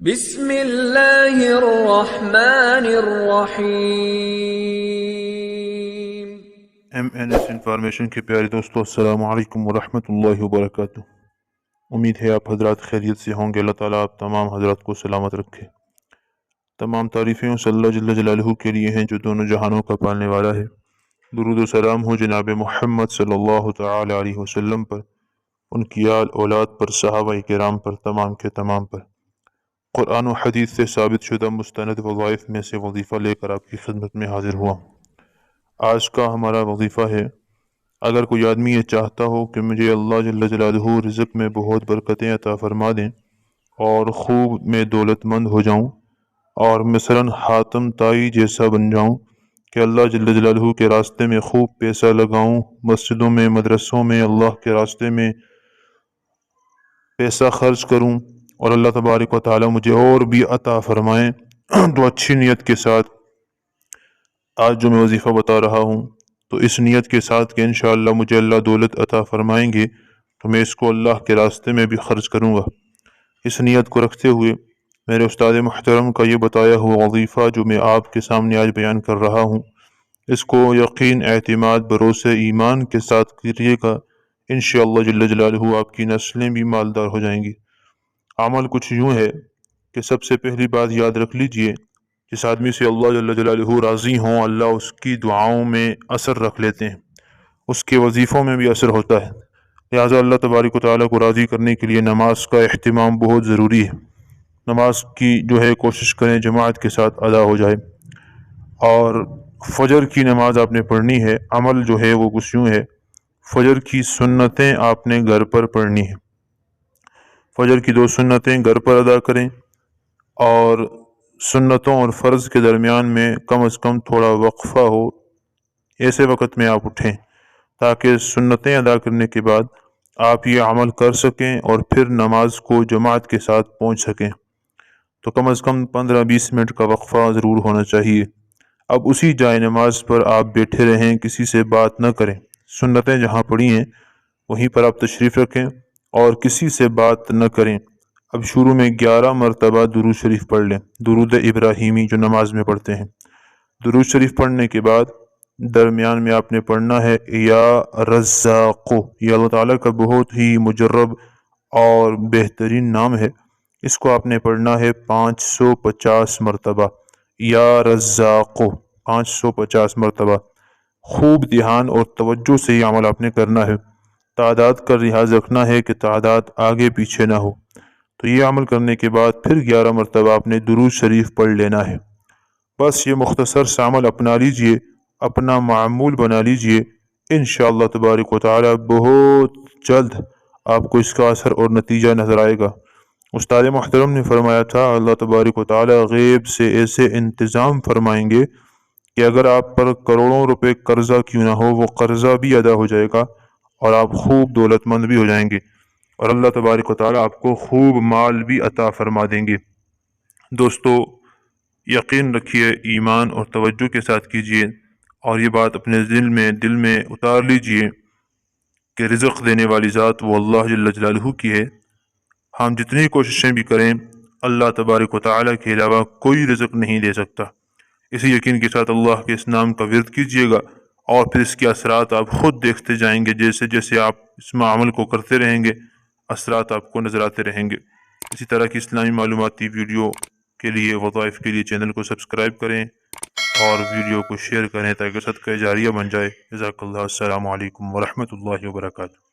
بسم اللہ الرحمن الرحیم۔ ایم این ایس انفارمیشن کے پیارے دوستو، السلام علیکم ورحمۃ اللہ وبرکاتہ۔ امید ہے آپ حضرات خیریت سے ہوں گے۔ اللہ تعالیٰ آپ تمام حضرات کو سلامت رکھے۔ تمام تعریفیں اس اللہ جل جلالہ کے لیے ہیں جو دونوں جہانوں کا پالنے والا ہے۔ درود و سلام ہو جناب محمد صلی اللہ تعالی علیہ وسلم پر، ان کی آل اولاد پر، صحابہ کرام پر، تمام کے تمام پر۔ قرآن و حدیث سے ثابت شدہ مستند وظائف میں سے وظیفہ لے کر آپ کی خدمت میں حاضر ہوا۔ آج کا ہمارا وظیفہ ہے، اگر کوئی آدمی یہ چاہتا ہو کہ مجھے اللہ جل جلالہ رزق میں بہت برکتیں عطا فرما دیں اور خوب میں دولت مند ہو جاؤں اور مثلاً حاتم طائی جیسا بن جاؤں کہ اللہ جل جلالہ کے راستے میں خوب پیسہ لگاؤں، مسجدوں میں، مدرسوں میں اللہ کے راستے میں پیسہ خرچ کروں اور اللہ تبارک و تعالی مجھے اور بھی عطا فرمائیں، تو اچھی نیت کے ساتھ آج جو میں وظیفہ بتا رہا ہوں تو اس نیت کے ساتھ کہ انشاءاللہ مجھے اللہ دولت عطا فرمائیں گے تو میں اس کو اللہ کے راستے میں بھی خرچ کروں گا۔ اس نیت کو رکھتے ہوئے میرے استاد محترم کا یہ بتایا ہوا وظیفہ جو میں آپ کے سامنے آج بیان کر رہا ہوں، اس کو یقین، اعتماد، بھروسے، ایمان کے ساتھ کریے گا، انشاءاللہ جل جلالہ آپ کی نسلیں بھی مالدار ہو جائیں گی۔ عمل کچھ یوں ہے کہ سب سے پہلی بات یاد رکھ لیجئے، جس آدمی سے اللہ جل جلالہ راضی ہوں، اللہ اس کی دعاؤں میں اثر رکھ لیتے ہیں، اس کے وظیفوں میں بھی اثر ہوتا ہے۔ لہٰذا اللہ تبارک و تعالیٰ کو راضی کرنے کے لیے نماز کا اہتمام بہت ضروری ہے۔ نماز کی جو ہے کوشش کریں جماعت کے ساتھ ادا ہو جائے، اور فجر کی نماز آپ نے پڑھنی ہے۔ عمل جو ہے وہ کچھ یوں ہے، فجر کی سنتیں آپ نے گھر پر پڑھنی ہے۔ فجر کی 2 سنتیں گھر پر ادا کریں، اور سنتوں اور فرض کے درمیان میں کم از کم تھوڑا وقفہ ہو، ایسے وقت میں آپ اٹھیں تاکہ سنتیں ادا کرنے کے بعد آپ یہ عمل کر سکیں اور پھر نماز کو جماعت کے ساتھ پہنچ سکیں۔ تو کم از کم 15-20 منٹ کا وقفہ ضرور ہونا چاہیے۔ اب اسی جائے نماز پر آپ بیٹھے رہیں، کسی سے بات نہ کریں، سنتیں جہاں پڑھی ہیں وہیں پر آپ تشریف رکھیں اور کسی سے بات نہ کریں۔ اب شروع میں 11 مرتبہ درود شریف پڑھ لیں، درود ابراہیمی جو نماز میں پڑھتے ہیں۔ درود شریف پڑھنے کے بعد درمیان میں آپ نے پڑھنا ہے یا رزاق۔ یہ اللہ تعالیٰ کا بہت ہی مجرب اور بہترین نام ہے، اس کو آپ نے پڑھنا ہے 550 مرتبہ، یا رزاق 550 مرتبہ۔ خوب دھیان اور توجہ سے یہ عمل آپ نے کرنا ہے، تعداد کا لحاظ رکھنا ہے کہ تعداد آگے پیچھے نہ ہو۔ تو یہ عمل کرنے کے بعد پھر 11 مرتبہ آپ نے درود شریف پڑھ لینا ہے۔ بس یہ مختصر سا عمل اپنا لیجئے، اپنا معمول بنا لیجئے، انشاءاللہ تبارک و تعالی بہت جلد آپ کو اس کا اثر اور نتیجہ نظر آئے گا۔ استاد محترم نے فرمایا تھا اللہ تبارک و تعالی غیب سے ایسے انتظام فرمائیں گے کہ اگر آپ پر کروڑوں روپے قرضہ کیوں نہ ہو، وہ قرضہ بھی ادا ہو جائے گا اور آپ خوب دولت مند بھی ہو جائیں گے، اور اللہ تبارک و تعالی آپ کو خوب مال بھی عطا فرما دیں گے۔ دوستو، یقین رکھیے، ایمان اور توجہ کے ساتھ کیجیے، اور یہ بات اپنے دل میں اتار لیجیے کہ رزق دینے والی ذات وہ اللہ جل جلالہ کی ہے۔ ہم جتنی کوششیں بھی کریں، اللہ تبارک و تعالی کے علاوہ کوئی رزق نہیں دے سکتا۔ اسی یقین کے ساتھ اللہ کے اس نام کا ورد کیجیے گا، اور پھر اس کے اثرات آپ خود دیکھتے جائیں گے۔ جیسے جیسے آپ اس عمل کو کرتے رہیں گے، اثرات آپ کو نظر آتے رہیں گے۔ اسی طرح کی اسلامی معلوماتی ویڈیو کے لیے، وظائف کے لیے چینل کو سبسکرائب کریں اور ویڈیو کو شیئر کریں تاکہ صدقہ جاریہ بن جائے۔ جزاک اللہ۔ السلام علیکم ورحمۃ اللہ وبرکاتہ۔